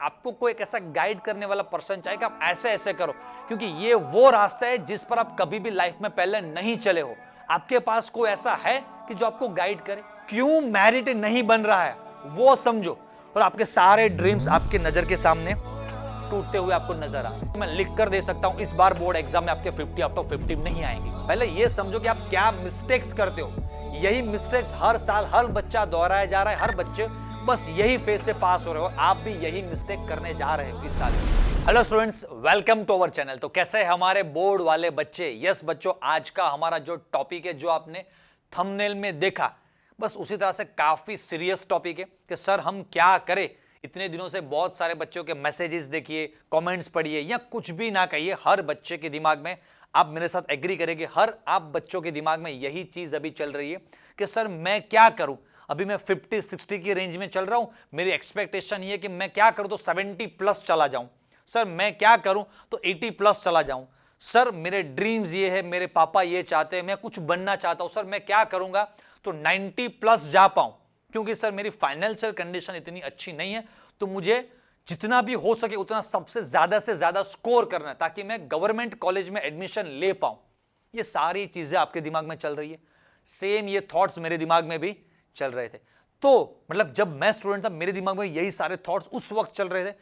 आपको कोई एक ऐसा गाइड करने वाला पर्सन चाहिए कि आप ऐसे ऐसे करो, क्योंकि ये वो रास्ता है जिस पर आप कभी भी लाइफ में पहले नहीं चले हो। आपके पास कोई ऐसा है कि जो आपको गाइड करे। क्यों मैरिट नहीं बन रहा है वो समझो, और आपके सारे ड्रीम्स आपके नजर के सामने टूटते हुए आपको नजर आ रहे हैं। मैं लिख कर दे सकता हूं इस बार बोर्ड एग्जाम में आपके 50 आउट ऑफ 50 नहीं आएंगे। पहले ये समझो कि आप क्या मिस्टेक्स करते हो। यही मिस्टेक्स हर साल हर बच्चा दोहराया जा रहा है, हर बच्चे बस यही फेज से पास हो रहे हो। आप भी यही मिस्टेक करने जा रहे हो इस साल। Hello students, welcome to our channel. तो कैसे है हमारे बोर्ड वाले बच्चे? यस बच्चों, आज का हमारा जो टॉपिक है, जो आपने थंबनेल में देखा, बस उसी तरह से काफी सीरियस टॉपिक है कि सर हम क्या करें। इतने दिनों से बहुत सारे बच्चों के मैसेजेस देखिए, कमेंट्स पढ़िए, या कुछ भी ना कहिए, हर बच्चे के दिमाग में, आप मेरे साथ एग्री करेंगे, हर आप बच्चों के दिमाग में यही चीज अभी चल रही है कि सर मैं क्या करूं। अभी मैं 50-60 की रेंज में चल रहा हूं, मेरी एक्सपेक्टेशन ये है कि मैं क्या करूं तो 70 प्लस चला जाऊं। सर मैं क्या करूं तो 80 प्लस चला जाऊं। सर मेरे ड्रीम्स ये है, मेरे पापा ये चाहते हैं, मैं कुछ बनना चाहता हूं। सर मैं क्या करूंगा तो 90 प्लस जा पाऊं, क्योंकि सर मेरी फाइनेंशियल कंडीशन इतनी अच्छी नहीं है, तो मुझे जितना भी हो सके उतना सबसे ज्यादा से ज्यादा स्कोर करना है ताकि मैं गवर्नमेंट कॉलेज में एडमिशन ले पाऊं। ये सारी चीजें आपके दिमाग में चल रही है। सेम ये थॉट्स मेरे दिमाग में भी चल रहे थे। तो मतलब जब मैं स्टूडेंट था, मेरे दिमाग में यही सारे थॉट्स उस वक्त चल रहे थे।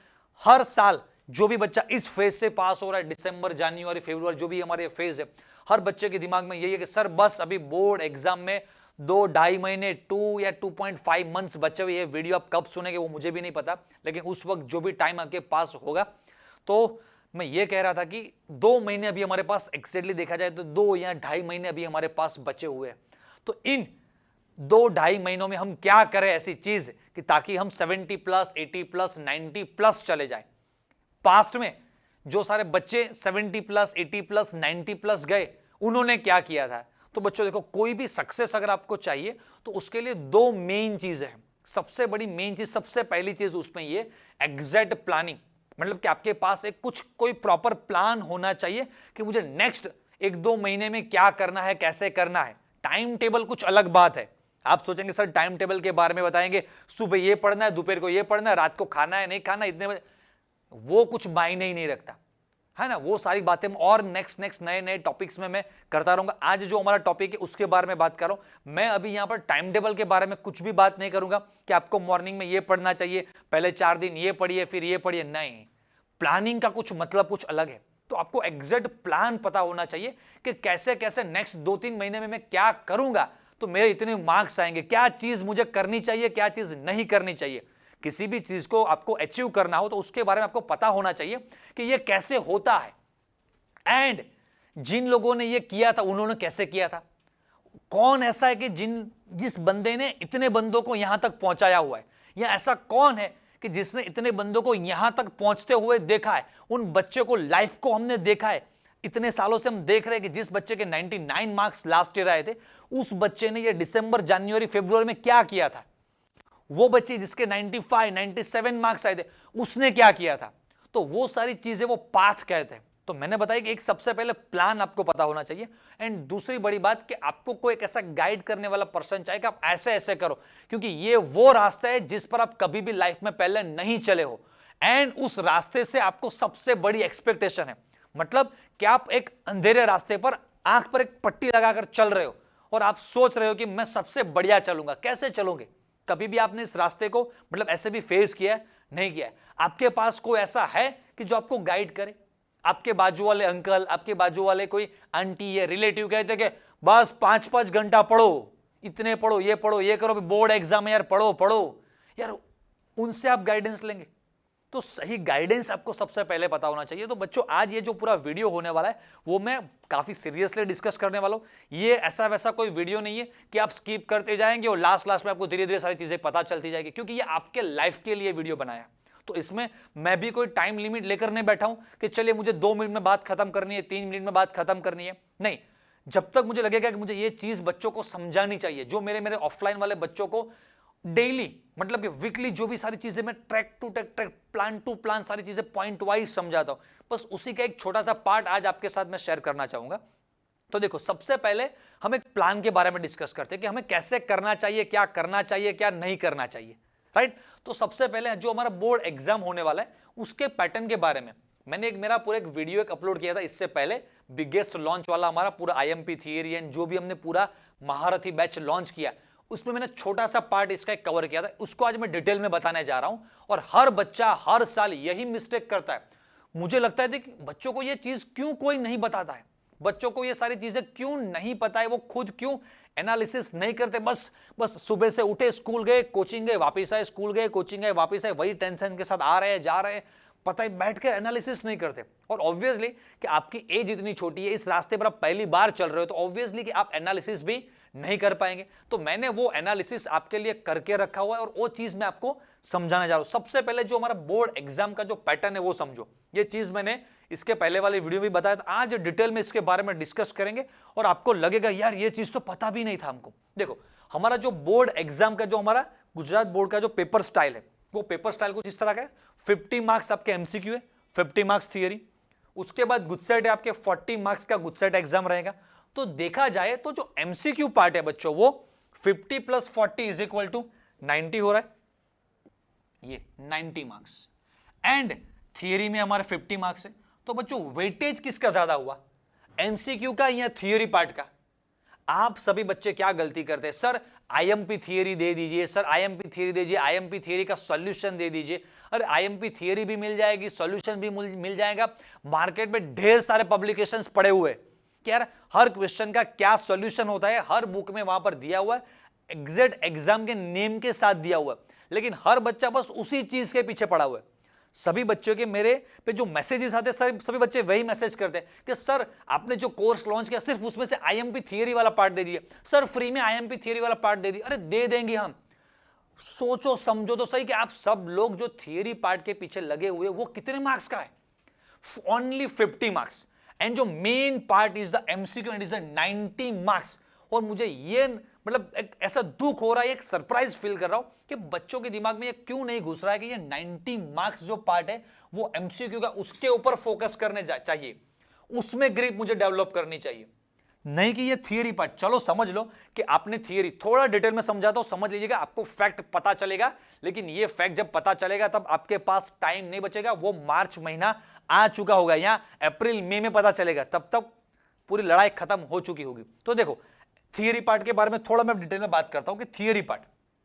हर साल जो भी बच्चा इस फेज से पास हो रहा है, दिसंबर, जनवरी, फरवरी, जो भी हमारे फेज है, हर बच्चे के दिमाग में यही है कि सर बस अभी बोर्ड एग्जाम में 2-2.5 महीने, 2 या 2.5 मंथ्स बचे हुए। ये वीडियो आप कब सुनेंगे वो मुझे भी नहीं पता, लेकिन उस वक्त जो भी टाइम आपके पास होगा, तो मैं ये कह रहा था कि 2 महीने अभी हमारे पास, एक्सैक्टली देखा जाए तो 2 या 2.5 महीने अभी हमारे पास बचे हुए हैं। तो इन 2-2.5 महीनों में हम क्या करें ऐसी चीज कि ताकि हम 70 प्लस, 80 प्लस, 90 प्लस चले जाएं। पास्ट में जो सारे बच्चे 70 प्लस, 80 प्लस, 90 प्लस गए, उन्होंने क्या किया था। तो बच्चों देखो, कोई भी सक्सेस अगर आपको चाहिए तो उसके लिए दो मेन चीजें हैं। सबसे बड़ी मेन चीज, सबसे पहली चीज उसमें ये एग्जैक्ट प्लानिंग, मतलब कि आपके पास एक कोई प्रॉपर प्लान होना चाहिए कि मुझे नेक्स्ट 1-2 महीने में क्या करना है, कैसे करना है। टाइम टेबल कुछ अलग बात है। आप सोचेंगे सर टाइम टेबल के बारे में बताएंगे, सुबह ये पढ़ना है, दोपहर को ये पढ़ना है, रात को खाना है नहीं खाना, इतने बजे, वो कुछ मायने ही नहीं रखता है ना। वो सारी बातें और नेक्स्ट नेक्स्ट नए नए टॉपिक्स में मैं करता रहूंगा। आज जो हमारा टॉपिक है उसके बारे में बात कर रहा हूं मैं। अभी यहां पर टाइम टेबल के बारे में कुछ भी बात नहीं करूंगा कि आपको मॉर्निंग में ये पढ़ना चाहिए, पहले 4 दिन ये पढ़िए, फिर ये पढ़िए, नहीं। प्लानिंग का कुछ मतलब कुछ अलग है। तो आपको एग्जैक्ट प्लान पता होना चाहिए कि कैसे कैसे नेक्स्ट 2-3 महीने में मैं क्या करूंगा तो मेरे इतने मार्क्स आएंगे, क्या चीज मुझे करनी चाहिए, क्या चीज नहीं करनी चाहिए। किसी भी चीज को आपको अचीव करना हो तो उसके बारे में आपको पता होना चाहिए कि यह कैसे होता है, एंड जिन लोगों ने यह किया था उन्होंने कैसे किया था। कौन ऐसा है कि जिस बंदे ने इतने बंदों को यहां तक पहुंचाया हुआ है, या ऐसा कौन है कि जिसने इतने बंदों को यहां तक पहुंचते हुए देखा है। उन बच्चे को, लाइफ को हमने देखा है। इतने सालों से हम देख रहे हैं कि जिस बच्चे के 99 मार्क्स लास्ट ईयर आए थे, उस बच्चे ने ये दिसंबर, जनवरी, फरवरी में क्या किया था। वो बच्चे जिसके 95, 97 मार्क्स आए थे, उसने क्या किया था। तो वो सारी चीजें वो पाथ कहते हैं। तो मैंने बताया कि एक सबसे पहले प्लान आपको पता होना चाहिए, एंड दूसरी बड़ी बात कि आपको कोई एक ऐसा गाइड करने वाला पर्सन चाहिए कि आप ऐसे ऐसे करो, क्योंकि ये वो रास्ता है जिस पर आप कभी भी लाइफ में पहले नहीं चले हो, एंड उस रास्ते से आपको सबसे बड़ी एक्सपेक्टेशन है। मतलब कि आप एक अंधेरे रास्ते पर आंख पर एक पट्टी लगाकर चल रहे हो और आप सोच रहे हो कि मैं सबसे बढ़िया चलूंगा। कैसे चलोगे? कभी भी आपने इस रास्ते को मतलब ऐसे भी फेस किया है? नहीं किया है। आपके पास कोई ऐसा है कि जो आपको गाइड करे? आपके बाजू वाले अंकल, आपके बाजू वाले कोई आंटी या रिलेटिव कहते कि बस 5-5 घंटा पढ़ो, इतने पढ़ो, ये करो, बोर्ड एग्जाम है यार, पढ़ो पढ़ो यार, उनसे आप गाइडेंस लेंगे? तो सही गाइडेंस आपको सबसे पहले पता होना चाहिए। तो बच्चों, आज ये जो पूरा वीडियो होने वाला है वो मैं काफी सीरियसली डिस्कस करने वाला हूं। ये ऐसा वैसा कोई वीडियो नहीं है कि आप स्किप करते जाएंगे और लास्ट लास्ट में आपको धीरे धीरे सारी चीजें पता चलती जाएगी, क्योंकि ये आपके लाइफ के लिए वीडियो बनाया। तो इसमें मैं भी कोई टाइम लिमिट लेकर नहीं बैठा हूं कि चलिए मुझे 2 मिनट में बात खत्म करनी है, 3 मिनट में बात खत्म करनी है। नहीं, जब तक मुझे लगेगा कि मुझे ये चीज बच्चों को समझानी चाहिए, जो मेरे मेरे ऑफलाइन वाले बच्चों को डेली, मतलब कि वीकली जो भी सारी चीजें मैं track to track, plan to plan सारी चीजें पॉइंट वाइज समझाता हूं, बस उसी का एक छोटा सा पार्ट आज आपके साथ मैं शेयर करना चाहूंगा। तो देखो, सबसे पहले हम एक प्लान के बारे में डिस्कस करते हैं कि हमें कैसे करना चाहिए, क्या करना चाहिए, क्या नहीं करना चाहिए, राइट। तो सबसे पहले जो हमारा बोर्ड एग्जाम होने वाला है उसके पैटर्न के बारे में मैंने मेरा पूरा एक वीडियो अपलोड किया था इससे पहले, बिगेस्ट लॉन्च वाला हमारा पूरा आईएमपी थियरी एंड जो भी हमने पूरा महारथी बैच लॉन्च किया, उसमें मैंने छोटा सा पार्ट इसका कवर किया था। उसको आज मैं डिटेल में बताने जा रहा हूं। और हर बच्चा हर साल यही मिस्टेक करता है। मुझे लगता है कि बच्चों को यह चीज क्यों कोई नहीं बताता है, बच्चों को ये सारी चीजें क्यों नहीं पता है, वो खुद क्यों एनालिसिस नहीं करते। बस सुबह से उठे, स्कूल गए, कोचिंग गए, वापस आए, स्कूल गए, कोचिंग गए, वापस आए, वही टेंशन के साथ आ रहे हैं, जा रहे हैं, पता है बैठ के एनालिसिस नहीं करते। और ऑब्वियसली कि आपकी एज इतनी छोटी है, इस रास्ते पर आप पहली बार चल रहे हो, तो ऑब्वियसली कि आप एनालिसिस भी नहीं कर पाएंगे। तो मैंने वो एनालिसिस आपके लिए करके रखा हुआ है और वो चीज मैं आपको समझाने जा रहा हूं। सबसे पहले जो हमारा बोर्ड एग्जाम का जो पैटर्न है वो समझो। ये चीज मैंने इसके पहले वाले वीडियो में बताया था, आज डिटेल में इसके बारे में डिस्कस करेंगे और आपको लगेगा यार ये चीज तो पता भी नहीं था हमको। देखो, हमारा जो बोर्ड एग्जाम का जो हमारा गुजरात बोर्ड का जो पेपर स्टाइल है, वो पेपर स्टाइल कुछ इस तरह का है। 50 मार्क्स आपके एमसीक्यू है, 50 मार्क्स थियरी, उसके बाद गुजसेट है आपके 40 मार्क्स का गुजसेट एग्जाम रहेगा। तो देखा जाए तो जो एमसीक्यू पार्ट है बच्चों, वो 50 + 40 = 90 हो रहा है, ये 90 मार्क्स। एंड थियरी में हमारे 50 मार्क्स है। तो बच्चों वेटेज किसका ज्यादा हुआ, एमसीक्यू का या थियरी पार्ट का? आप सभी बच्चे क्या गलती करते हैं, सर आईएमपी थियरी दे दीजिए, सर आईएमपी थियरी दीजिए, आईएमपी थियरी का सॉल्यूशन दे दीजिए। अरे आईएमपी थियरी भी मिल जाएगी, सॉल्यूशन भी मिल जाएगा। मार्केट में ढेर सारे पब्लिकेशंस पड़े हुए कि यार हर क्वेश्चन का क्या सॉल्यूशन होता है, हर बुक में वहां पर दिया हुआ है, एग्जैक्ट एग्जाम के नेम के साथ दिया हुआ है। लेकिन हर बच्चा बस उसी चीज के पीछे पड़ा हुआ है। सभी बच्चों के मेरे पे जो मैसेजेस आते हैं, सभी बच्चे वही मैसेज करते हैं कि सर आपने जो कोर्स लॉन्च किया सिर्फ उसमें से आईएमपी थियरी वाला पार्ट दे दीजिए, सर फ्री में आईएमपी थियरी वाला पार्ट दे दीजिए। अरे दे देंगे हम, सोचो समझो तो सही कि आप सब लोग जो थियरी पार्ट के पीछे लगे हुए वो कितने मार्क्स का है, ओनली 50 मार्क्स। एंड जो main part is the MCQ and is the 90 marks. और मुझे ये मतलब एक ऐसा दुख हो रहा है, एक सरप्राइज फील कर रहा हूं कि बच्चों के दिमाग में ये क्यों नहीं घुस रहा है कि ये 90 मार्क्स जो पार्ट है वो एमसीक्यू का, उसके ऊपर फोकस करने चाहिए, उसमें ग्रिप मुझे डेवलप करनी चाहिए, नहीं कि ये थियरी पार्ट। चलो समझ लो कि आपने थियरी थोड़ा डिटेल में समझाता हूं, समझ लीजिएगा, आपको फैक्ट पता चलेगा। लेकिन ये फैक्ट जब पता चलेगा तब आपके पास टाइम नहीं बचेगा, वो मार्च महीना आ चुका होगा या अप्रैल मई में पता चलेगा, तब तक पूरी लड़ाई खत्म हो चुकी होगी। तो देखो थियरी पार्ट के बारे में थोड़ा मैं डिटेल में बात करता हूं कि थियरी पार्ट,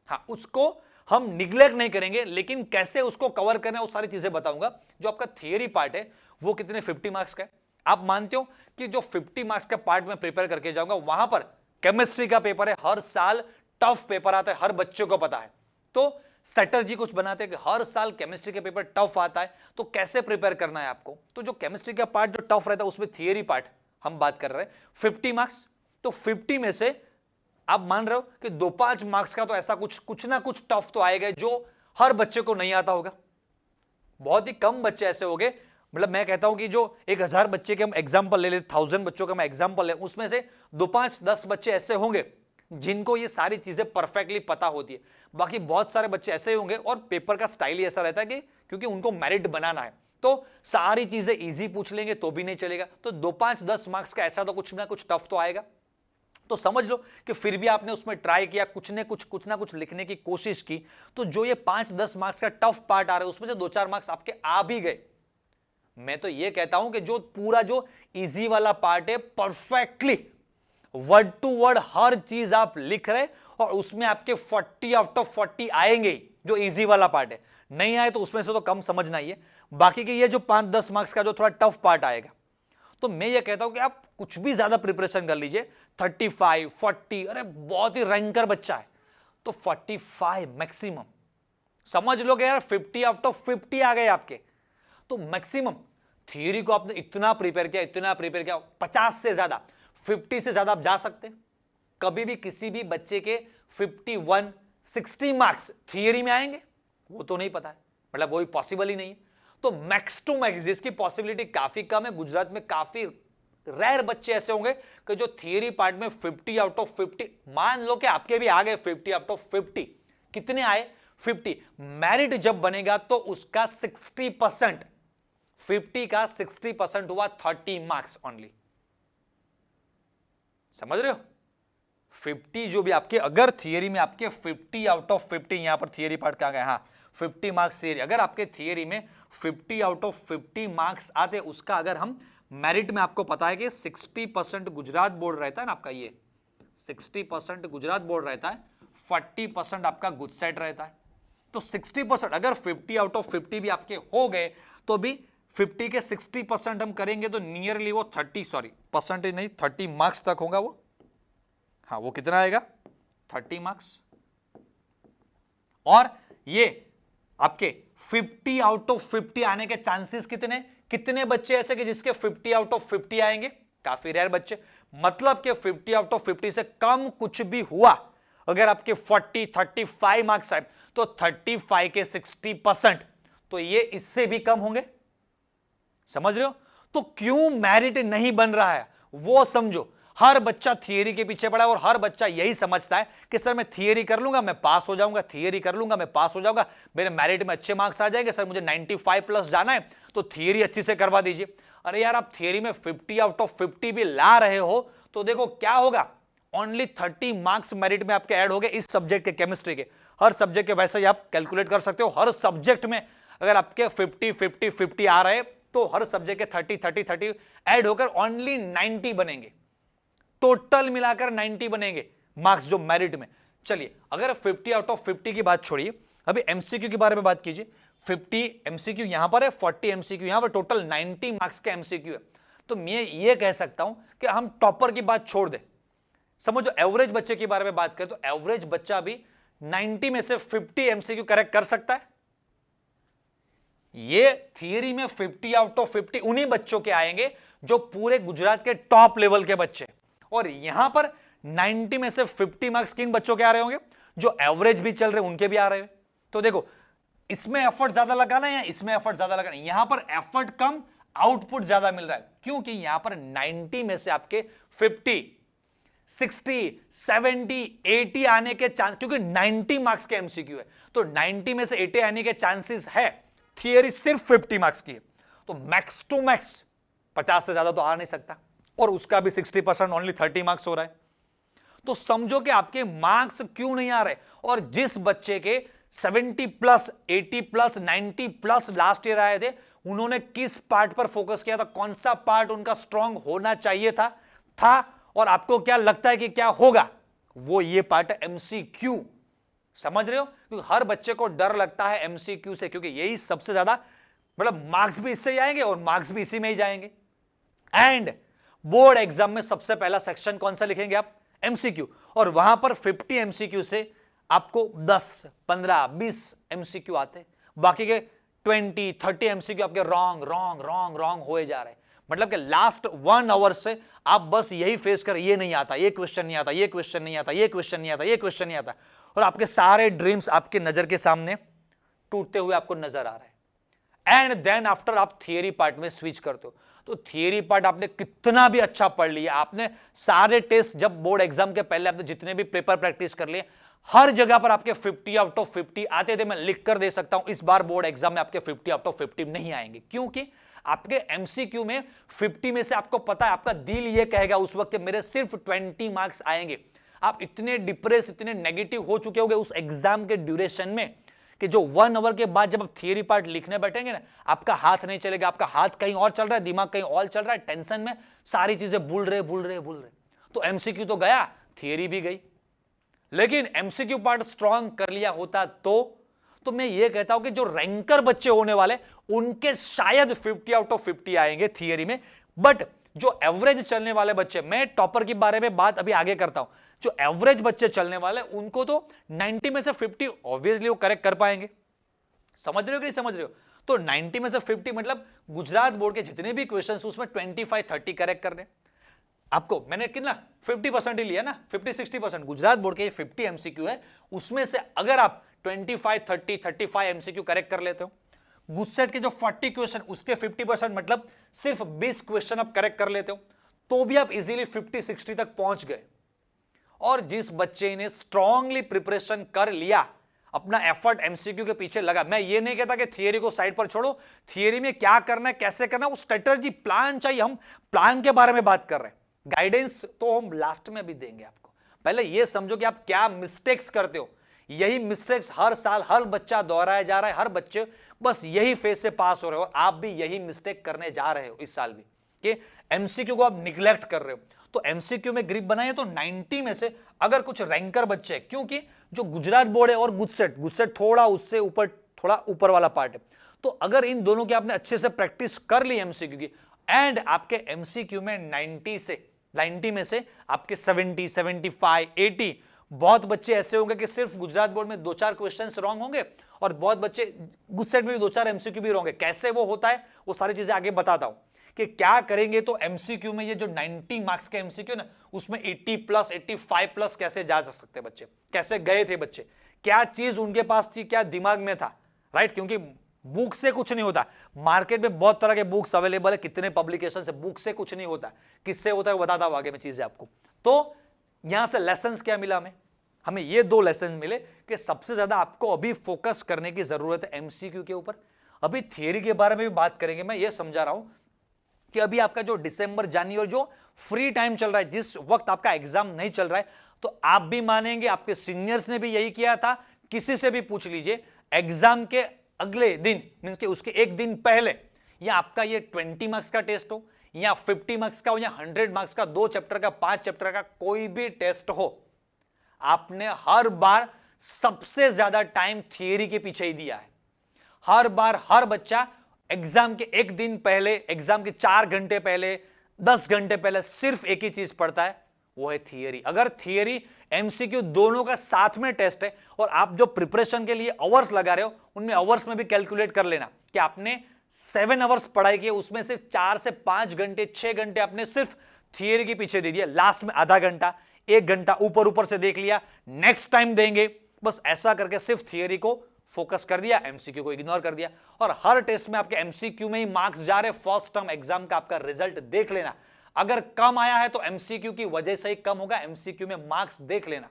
हाँ उसको हम निग्लेक्ट नहीं करेंगे, लेकिन कैसे उसको कवर करना है वो सारी चीजें बताऊंगा। जो आपका थियरी पार्ट है वो कितने 50 मार्क्स का है? आप मानते हो कि जो 50 मार्क्स का पार्ट मैं प्रिपेयर करके जाऊंगा, वहां पर केमिस्ट्री का पेपर है, हर साल टफ पेपर आता है, हर बच्चे को पता है। तो स्ट्रेटजी कुछ बनाते हैं कि हर साल केमिस्ट्री के पेपर टफ आता है, तो कैसे प्रिपेयर करना है आपको। तो जो केमिस्ट्री का पार्ट जो टफ रहता है उसमें थियरी पार्ट हम बात कर रहे हैं 50 मार्क्स। तो 50 में से आप मान रहे हो कि 2-5 मार्क्स का तो ऐसा कुछ ना कुछ टफ तो आएगा जो हर बच्चे को नहीं आता होगा। बहुत ही कम बच्चे ऐसे होंगे, मतलब मैं कहता हूं कि जो 1000 बच्चे के हम एग्जाम्पल ले लेते, 1000 बच्चों का मैं एग्जाम्पल ले, उसमें से 2-5-10 बच्चे ऐसे होंगे जिनको ये सारी चीजें परफेक्टली पता होती है। बाकी बहुत सारे बच्चे ऐसे होंगे, और पेपर का स्टाइल ही ऐसा रहता है कि क्योंकि उनको मेरिट बनाना है तो सारी चीजें इजी पूछ लेंगे तो भी नहीं चलेगा। तो 2-5-10 मार्क्स का ऐसा तो कुछ ना कुछ टफ तो आएगा। तो समझ लो कि फिर भी आपने उसमें ट्राई किया, कुछ ना कुछ लिखने की कोशिश की, तो जो ये 5-10 मार्क्स का टफ पार्ट आ रहा है उसमें से 2-4 मार्क्स आपके आ भी गए। मैं तो ये कहता हूं कि जो पूरा जो इजी वाला पार्ट है परफेक्टली वर्ड टू वर्ड हर चीज आप लिख रहे और उसमें आपके 40 आउट ऑफ 40 आएंगे, जो इजी वाला पार्ट है। नहीं आए तो उसमें से तो कम समझना ही है। बाकी के ये जो 5-10 मार्क्स का जो थोड़ा टफ पार्ट आएगा, तो मैं ये कहता हूं कि आप कुछ भी ज्यादा प्रिपरेशन कर लीजिए, 35, 40, अरे बहुत ही रैंकर बच्चा है तो 45 मैक्सिमम। समझ लो कि यार 50 आउट ऑफ 50 आ गए आपके, तो मैक्सिमम। थियरी को आपने इतना प्रिपेयर किया 50 से ज्यादा, 50 से ज्यादा आप जा सकते हैं। कभी भी किसी भी बच्चे के 51, 60 मार्क्स थियरी में आएंगे वो तो नहीं पता है, मतलब वही पॉसिबल ही नहीं है। तो मैक्स टू मैक्स जिसकी पॉसिबिलिटी काफी कम है, गुजरात में काफी रेयर बच्चे ऐसे होंगे कि जो थियरी पार्ट में 50 आउट ऑफ 50, मान लो कि आपके भी आ गए 50 आउट ऑफ 50, कितने आए 50, मेरिट जब बनेगा तो उसका 60%, 50 का 60% हुआ 30 मार्क्स ओनली। समझ रहे हो? 50 जो भी आपके, अगर थियरी में आपके 50 आउट ऑफ 50, यहां पर थियरी पार्ट कहां गया, हाँ 50 मार्क्स थियरी, अगर आपके थियरी में 50 आउट ऑफ 50 मार्क्स आते, उसका अगर हम मेरिट में, आपको पता है कि 60% गुजरात बोर्ड रहता है ना आपका, ये 60% गुजरात बोर्ड रहता है, 40% आपका गुजसेट रहता है। तो 60%, अगर 50 आउट ऑफ 50 भी आपके हो गए तो भी 50 के 60% हम करेंगे तो नियरली वो 30 नहीं 30 मार्क्स तक होगा वो। हाँ, वो कितना आएगा 30 मार्क्स। और ये आपके 50 आउट ऑफ 50 आने के चांसेस कितने, कितने बच्चे ऐसे कि जिसके 50 आउट ऑफ 50 आएंगे, काफी रेयर बच्चे। मतलब कि 50 आउट ऑफ 50 से कम कुछ भी हुआ, अगर आपके 35 मार्क्स आए तो 35 के 60%, तो ये इससे भी कम होंगे। समझ रहे हो? तो क्यों मेरिट नहीं बन रहा है वो समझो। हर बच्चा थियरी के पीछे पड़ा है और हर बच्चा यही समझता है कि सर मैं थियरी कर लूंगा मैं पास हो जाऊंगा, थियरी कर लूंगा मैं पास हो जाऊंगा, मेरे मेरिट में अच्छे मार्क्स आ जाएंगे, सर मुझे 95 प्लस जाना है तो थियरी अच्छी से करवा दीजिए। अरे यार, आप थियरी में 50 आउट ऑफ 50 भी ला रहे हो तो देखो क्या होगा, ओनली 30 मार्क्स मेरिट में आपके ऐड हो गए इस सब्जेक्ट के, केमिस्ट्री के। हर सब्जेक्ट के वैसे ही आप कैलकुलेट कर सकते हो, हर सब्जेक्ट में अगर आपके 50 आ रहे तो हर सब्जेक्ट के 30 ऐड होकर ओनली 90 बनेंगे, टोटल मिलाकर 90 बनेंगे मार्क्स जो मेरिट में। चलिए, अगर 50 आउट ऑफ 50 की बात छोड़िए, अभी एमसीक्यू के बारे में बात कीजिए। 50 एमसीक्यू यहां पर है, 40 एमसीक्यू यहां पर, टोटल 90 मार्क्स का एमसीक्यू है। तो मैं ये कह सकता हूं कि हम टॉपर की बात छोड़ दें, समझो एवरेज बच्चे के बारे में बात करें तो एवरेज बच्चा भी 90 में से 50 एमसीक्यू करेक्ट कर सकता है। ये थियरी में 50 आउट ऑफ 50 उन्हीं बच्चों के आएंगे जो पूरे गुजरात के टॉप लेवल के बच्चे, और यहां पर 90 में से 50 मार्क्स किन बच्चों के आ रहे होंगे, जो एवरेज भी चल रहे उनके भी आ रहे हैं। तो देखो, इसमें एफर्ट ज्यादा लगाना है या इसमें एफर्ट ज्यादा लगाना है, यहां पर एफर्ट कम आउटपुट ज्यादा मिल रहा है, क्योंकि यहां पर 90 में से आपके 50 60 70 80 आने के चांस, क्योंकि 90 मार्क्स के एमसीक्यू है तो 90 में से 80 आने के चांसेस है। थियरी सिर्फ 50 मार्क्स की है तो मैक्स टू मैक्स 50 से ज्यादा तो आ नहीं सकता, और उसका भी 60% ओनली 30 मार्क्स हो रहा है। तो समझो कि आपके मार्क्स क्यों नहीं आ रहे, और जिस बच्चे के 70 plus 80 plus 90 plus last year आए थे, उन्होंने किस पार्ट पर फोकस किया था, कौन सा पार्ट उनका स्ट्रांग होना चाहिए था, और आपको क्या लगता है कि क्या होगा, वो ये पार्ट है एमसीक्यू। समझ रहे हो? क्योंकि हर बच्चे को डर लगता है एमसीक्यू से, क्योंकि यही सबसे ज्यादा, मतलब मार्क्स भी इससे ही आएंगे और मार्क्स भी इसी में ही जाएंगे। एंड बोर्ड एग्जाम में सबसे पहला सेक्शन कौन सा लिखेंगे आप, एमसीक्यू, और वहां पर 50 एमसीक्यू से आपको 10 15 20 एमसीक्यू आते, बाकी के 20 30 एमसीक्यू आपके रॉन्ग रॉन्ग रॉन्ग रॉन्ग होए जा रहे हैं। मतलब कि लास्ट 1 आवर से आप बस यही फेस कर, ये नहीं आता, ये क्वेश्चन नहीं आता, ये क्वेश्चन नहीं आता, ये क्वेश्चन नहीं आता, ये क्वेश्चन नहीं आता, और आपके सारे ड्रीम्स आपके नजर के सामने टूटते हुए आपको नजर आ रहे हैं। एंड देन आफ्टर आप थियरी पार्ट में स्विच करते हो, तो थियरी पार्ट आपने कितना भी अच्छा पढ़ लिया, आपने सारे टेस्ट, जब बोर्ड एग्जाम के पहले आपने जितने भी पेपर प्रैक्टिस कर लिए, हर जगह पर आपके 50 आउट ऑफ 50 आते थे। मैं लिख कर दे सकता हूं इस बार बोर्ड एग्जाम में आपके 50 आउट ऑफ 50 नहीं आएंगे, क्योंकि आपके एमसीक्यू में 50 में से आपको पता है, आपका दिल ये कहेगा उस वक्त मेरे सिर्फ 20 मार्क्स आएंगे। आप इतने डिप्रेस, इतने नेगेटिव हो चुके होंगे उस एग्जाम के ड्यूरेशन में कि जो 1 आवर के बाद जब आप थियरी पार्ट लिखने बैठेंगे ना, आपका हाथ नहीं चलेगा, आपका हाथ कहीं और चल रहा है, दिमाग कहीं और चल रहा है, टेंशन में सारी चीजें भूल रहे। तो एमसीक्यू तो गया, थियरी भी गई। लेकिन एमसीक्यू पार्ट स्ट्रांग कर लिया होता तो मैं ये कहता हूं कि जो रैंकर बच्चे होने वाले उनके शायद 50 आउट ऑफ 50 आएंगे थियरी में, बट जो एवरेज चलने वाले बच्चे, मैं टॉपर के बारे में बात अभी आगे करता हूं, जो एवरेज बच्चे चलने वाले उनको तो 90 में से 50 ऑब्वियसली वो करेक्ट कर पाएंगे। समझ रहे हो कि नहीं समझ रहे हो? तो 90 में से 50 मतलब गुजरात बोर्ड के जितने भी क्वेश्चंस उसमें 25 30 करेक्ट करने। आपको मैंने कितना 50% ही लिया ना, 50-60% गुजरात बोर्ड के 50 एमसीक्यू है, उसमें से अगर आप 25 30 35 एमसीक्यू करेक्ट कर लेते हो, गुजसेट के जो 40 क्वेश्चन उसके 50% मतलब सिर्फ 20 क्वेश्चन आप करेक्ट कर लेते हो, तो भी आप इजीली 50-60 तक पहुंच गए। और जिस बच्चे ने स्ट्रांगली प्रिपरेशन कर लिया, अपना एफर्ट एमसीक्यू के पीछे लगा, मैं ये नहीं कहता कि थियरी को साइड पर छोड़ो, थियरी में क्या करना है, कैसे करना है, वो स्ट्रेटजी प्लान चाहिए, हम प्लान के बारे में बात कर रहे हैं। गाइडेंस तो हम लास्ट में भी देंगे आपको, पहले ये समझो कि आप क्या मिस्टेक्स करते हो। यही मिस्टेक्स हर साल हर बच्चा दोहराया जा रहा है, हर बच्चे बस यही फेज से पास हो रहे हो। आप भी यही मिस्टेक करने जा रहे हो इस साल भी, कि एमसीक्यू को आप निग्लेक्ट कर रहे हो। तो एमसीक्यू में ग्रिप बनाए तो 90 में से अगर कुछ रैंकर बच्चे हैं, क्योंकि जो गुजरात बोर्ड है और गुजसेट थोड़ा उससे ऊपर, थोड़ा ऊपर वाला पार्ट है, तो अगर इन दोनों की आपने अच्छे से प्रैक्टिस कर ली एमसीक्यू की, एंड आपके एमसीक्यू में 90 में से आपके 70, 75, 80, बहुत बच्चे ऐसे होंगे कि सिर्फ गुजरात बोर्ड में 2-4 क्वेश्चंस रॉन्ग होंगे और बहुत बच्चे गुजसेट में भी 2-4 एमसीक्यू भी रॉन्ग है। कैसे वो होता है वो सारी चीजें आगे बताता हूं कि क्या करेंगे तो एमसीक्यू में ये जो 90 मार्क्स का एमसीक्यू ना, उसमें 80 प्लस 85 प्लस कैसे जा सकते बच्चे, कैसे गए थे बच्चे, क्या चीज उनके पास थी, क्या दिमाग में था, राइट। क्योंकि बुक से कुछ नहीं होता, मार्केट में बहुत तरह के बुक्स अवेलेबल है, कितने पब्लिकेशन से, बुक से कुछ नहीं होता, किससे होता है वो बताता हूं आगे में चीजें आपको। तो यहां से लेसन्स क्या मिला हमें ये 2 लेसन मिले कि सबसे ज्यादा आपको अभी फोकस करने की जरूरत है एमसीक्यू के ऊपर। अभी थियरी के बारे में भी बात करेंगे। मैं ये समझा रहा हूं कि अभी आपका जो दिसंबर जनवरी जो फ्री टाइम चल रहा है, जिस वक्त आपका एग्जाम नहीं चल रहा है, तो आप भी मानेंगे, आपके सीनियर्स ने भी यही किया था। किसी से भी पूछ लीजिए, एग्जाम के अगले दिन मींस के उसके एक दिन पहले, या आपका ये 20 मार्क्स का टेस्ट हो या 50 मार्क्स का हो या 100 मार्क्स का, 2 चैप्टर का, 5 चैप्टर का, कोई भी टेस्ट हो, आपने हर बार सबसे ज्यादा टाइम थियरी के पीछे ही दिया है। हर बार हर बच्चा एग्जाम के एक दिन पहले, एग्जाम के 4 घंटे पहले, 10 घंटे पहले सिर्फ एक ही चीज पढ़ता है, वो है थियरी। अगर थियरी एमसीक्यू दोनों का साथ में टेस्ट है और आप जो प्रिपरेशन के लिए आवर्स लगा रहे हो, उनमें आवर्स में भी कैलकुलेट कर लेना कि आपने 7 आवर्स पढ़ाई की, उसमें से 4 से 5 घंटे, 6 घंटे आपने सिर्फ थियरी के पीछे दे दिया, लास्ट में आधा घंटा, 1 घंटा ऊपर से देख लिया, नेक्स्ट टाइम देंगे, बस ऐसा करके सिर्फ थियरी को फोकस कर दिया, एमसीक्यू को इग्नोर कर दिया। और हर टेस्ट में आपके एमसीक्यू में ही मार्क्स जा रहे। फर्स्ट टर्म एग्जाम का आपका रिजल्ट देख लेना, अगर कम आया है तो एमसीक्यू की वजह से ही कम होगा, एमसीक्यू में मार्क्स देख लेना।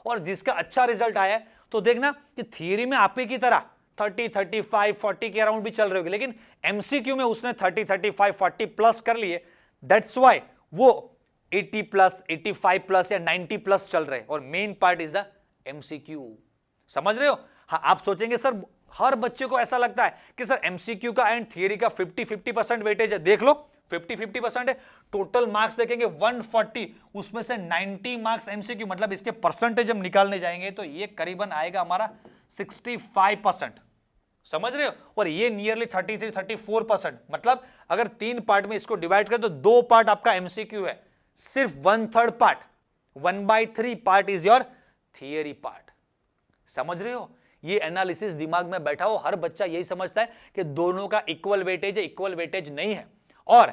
और जिसका अच्छा रिजल्ट आया है तो देखना कि थियरी में आप ही की तरह 30, 35, 40 के अराउंड भी चल रहे होंगे, लेकिन एमसीक्यू में उसने 30, 35, 40 प्लस कर लिए, दैट्स व्हाई वो 80 प्लस, 85 प्लस या 90 प्लस चल रहे। और main part is the MCQ, समझ रहे हो। हाँ, आप सोचेंगे सर हर बच्चे को ऐसा लगता है कि सर एमसीक्यू का एंड थियरी का 50-50% वेटेज है। देख लो 50-50% है, टोटल मार्क्स देखेंगे 140, उसमें से 90 मार्क्स एमसीक्यू, मतलब इसके परसेंटेज हम निकालने जाएंगे तो ये करीबन आएगा हमारा 65%, समझ रहे हो। और ये नियरली 33-34%, मतलब अगर 3 पार्ट में इसको डिवाइड करें तो 2 पार्ट आपका एमसीक्यू है, सिर्फ 1/3 part, 1/3 part is your theory part, समझ रहे हो। ये एनालिसिस दिमाग में बैठा हो, हर बच्चा यही समझता है कि दोनों का इक्वल वेटेज है, इक्वल वेटेज नहीं है। और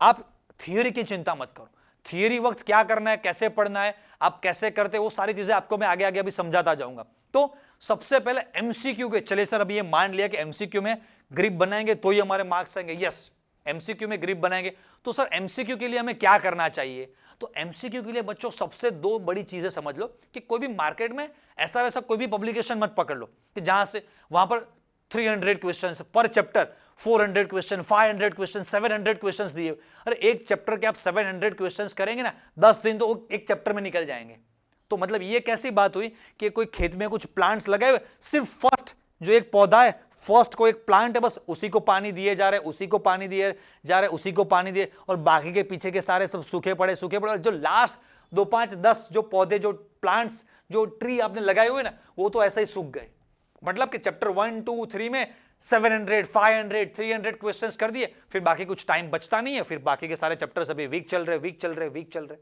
आप थियरी की चिंता मत करो, थियरी वक्त क्या करना है, कैसे पढ़ना है, आप कैसे करते हो, वो सारी चीजें आपको मैं आगे आगे अभी समझाता जाऊंगा। तो सबसे पहले एमसीक्यू के, चलिए सर अभी ये मान लिया कि एमसीक्यू में ग्रिप बनाएंगे तो ही हमारे मार्क्स आएंगे, यस एमसीक्यू में ग्रिप बनाएंगे। तो सर एमसीक्यू के लिए हमें क्या करना चाहिए, तो एमसीक्यू के लिए बच्चों सबसे 2 बड़ी चीजें समझ लो कि कोई भी मार्केट में ऐसा वैसा कोई भी पब्लिकेशन मत पकड़ लो कि जहां से वहां पर 300 क्वेश्चंस पर चैप्टर, 400 क्वेश्चन, 500 क्वेश्चन, 700 क्वेश्चंस दिए। अरे एक चैप्टर के आप 700 क्वेश्चंस करेंगे ना, 10 दिन तो एक चैप्टर में निकल जाएंगे। तो मतलब ये कैसी बात हुई कि कोई खेत में कुछ प्लांट्स लगाए हुए, सिर्फ फर्स्ट जो एक पौधा है, फर्स्ट को एक प्लांट है, बस उसी को पानी दिए जा रहे, उसी को पानी दिए जा रहे, उसी को पानी दिए, और बाकी के पीछे के सारे सब सूखे पड़े। और जो लास्ट 2, 5, 10 जो पौधे, जो प्लांट्स, जो ट्री आपने लगाए हुए ना, वो तो ऐसे ही सूख गए। मतलब कि चैप्टर 1, 2, 3 में 700, 500, 300 क्वेश्चंस कर दिए, फिर बाकी कुछ टाइम बचता नहीं है, फिर बाकी के सारे चैप्टर्स अभी वीक चल रहे।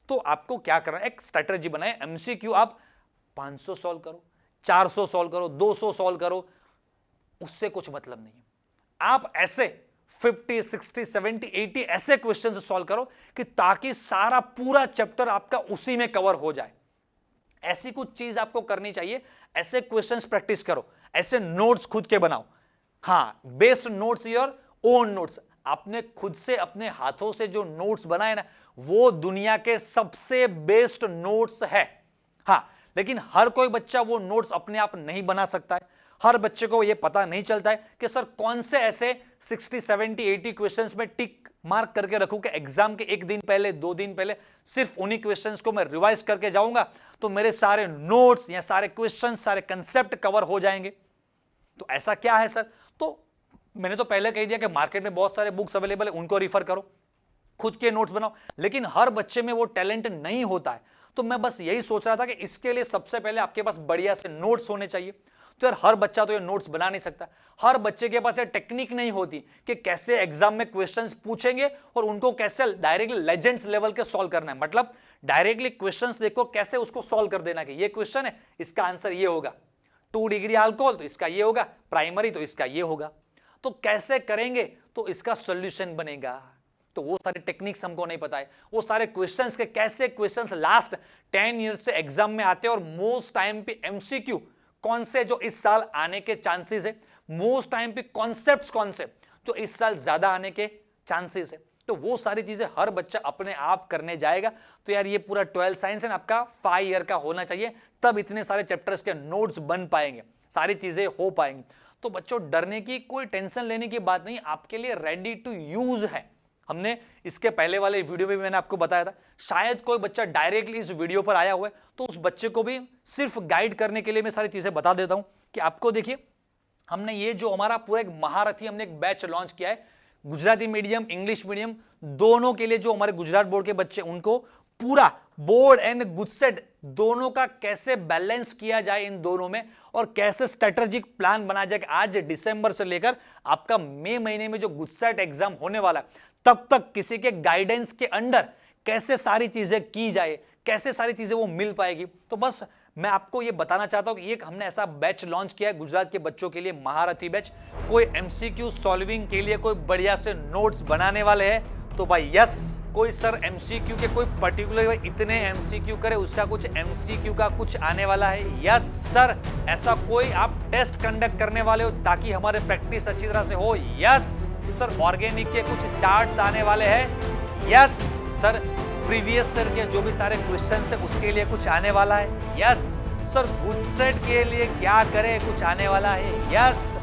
तो आपको क्या करना है, एक स्ट्रेटजी बनाए। एमसीक्यू आप 500 सॉल्व करो, 400 सॉल्व करो, 200 सॉल्व करो, उससे कुछ मतलब नहीं है। आप ऐसे 50, 60, 70, 80 ऐसे क्वेश्चन सॉल्व करो कि ताकि सारा पूरा चैप्टर आपका उसी में कवर हो जाए। ऐसी कुछ चीज आपको करनी चाहिए, ऐसे क्वेश्चंस प्रैक्टिस करो, ऐसे नोट्स खुद के बनाओ। हाँ, based notes, your own notes, आपने खुद से अपने हाथों से जो नोट्स बनाए ना, वो दुनिया के सबसे बेस्ट नोट्स है। हाँ, लेकिन हर कोई बच्चा वो नोट्स अपने आप नहीं बना सकता है। हर बच्चे को ये पता नहीं चलता है कि सर कौन से ऐसे 60, 70, 80 क्वेश्चंस में टिक मार्क करके रखूं कि एग्जाम के एक दिन पहले, 2 दिन पहले सिर्फ उन्हीं क्वेश्चंस को मैं रिवाइज करके जाऊंगा तो मेरे सारे नोट्स या सारे क्वेश्चंस, सारे कंसेप्ट कवर हो जाएंगे। तो ऐसा क्या है सर? तो मैंने तो पहले कह दिया कि मार्केट में बहुत सारे बुक्स अवेलेबल है, उनको रिफर करो, खुद के नोट्स बनाओ। लेकिन हर बच्चे में वो टैलेंट नहीं होता है, तो मैं बस यही सोच रहा था कि इसके लिए सबसे पहले आपके पास बढ़िया से नोट्स होने चाहिए। तो यार हर बच्चा तो ये नोट्स बना नहीं सकता, हर बच्चे के पास ये टेक्निक नहीं होती कि कैसे एग्जाम में क्वेश्चंस पूछेंगे और उनको कैसे डायरेक्टली लेजेंड्स लेवल के सॉल्व करना है। मतलब डायरेक्टली क्वेश्चंस देखो कैसे उसको सॉल्व कर देना कि ये क्वेश्चन है, इसका आंसर ये होगा, 2 डिग्री अल्कोहल तो इसका ये होगा, प्राइमरी तो इसका ये होगा। तो कैसे करेंगे तो इसका सॉल्यूशन बनेगा। तो वो सारे टेक्निक्स हमको नहीं पता है, वो सारे क्वेश्चंस के कैसे क्वेश्चंस लास्ट 10 ईयर्स से एग्जाम में आते हैं और मोस्ट टाइम पे एमसीक्यू कौन से जो इस साल आने के चांसेस है, मोस्ट टाइम पे कॉन्सेप्ट्स कौन से जो इस साल ज्यादा आने के चांसेस है। तो वो सारी चीजें हर बच्चा अपने आप करने जाएगा। तो यार ये पूरा 12 साइंस है ना आपका 5 ईयर का होना चाहिए, तब इतने सारे चैप्टर्स के नोट्स बन पाएंगे, सारी चीजें हो पाएंगी। तो बच्चों डरने की कोई टेंशन लेने की बात नहीं, आपके लिए रेडी टू यूज है। हमने इसके पहले वाले वीडियो में भी मैंने आपको बताया था, शायद कोई बच्चा डायरेक्टली इस वीडियो पर आया हुआ है तो उस बच्चे को भी सिर्फ गाइड करने के लिए मैं सारी चीजें बता देता हूं कि आपको देखिए हमने ये जो हमारा पूरा एक महारथी हमने एक बैच लॉन्च किया है, गुजराती मीडियम इंग्लिश मीडियम दोनों के लिए, जो हमारे गुजरात बोर्ड के बच्चे उनको पूरा बोर्ड एंड गुजसेट दोनों का कैसे बैलेंस किया जाए इन दोनों में और कैसे स्ट्रेटेजिक प्लान बना जाए। आज दिसंबर से लेकर आपका मई महीने में जो गुजसेट एग्जाम होने वाला है तब तक किसी के गाइडेंस के अंडर कैसे सारी चीजें की जाए, कैसे सारी चीजें वो मिल पाएगी। तो बस मैं आपको ये बताना चाहता हूं कि एक हमने ऐसा बैच लॉन्च किया है गुजरात के बच्चों के लिए, महारथी बैच। कोई एमसीक्यू सॉल्विंग के लिए कोई बढ़िया से नोट्स बनाने वाले हैं तो भाई यस, कोई सर एमसीक्यू के कोई पर्टिकुलर इतने एमसीक्यू करे उसका कुछ एमसीक्यू का कुछ आने वाला है, यस सर। ऐसा कोई आप टेस्ट कंडक्ट करने वाले हो ताकि हमारे प्रैक्टिस अच्छी तरह से हो, यस सर। ऑर्गेनिक के कुछ चार्ट्स आने वाले हैं, यस सर। प्रीवियस सर के जो भी सारे क्वेश्चंस है उसके लिए कुछ आने वाला है, यस सर। गुजसेट के लिए क्या करे कुछ आने वाला है, यस।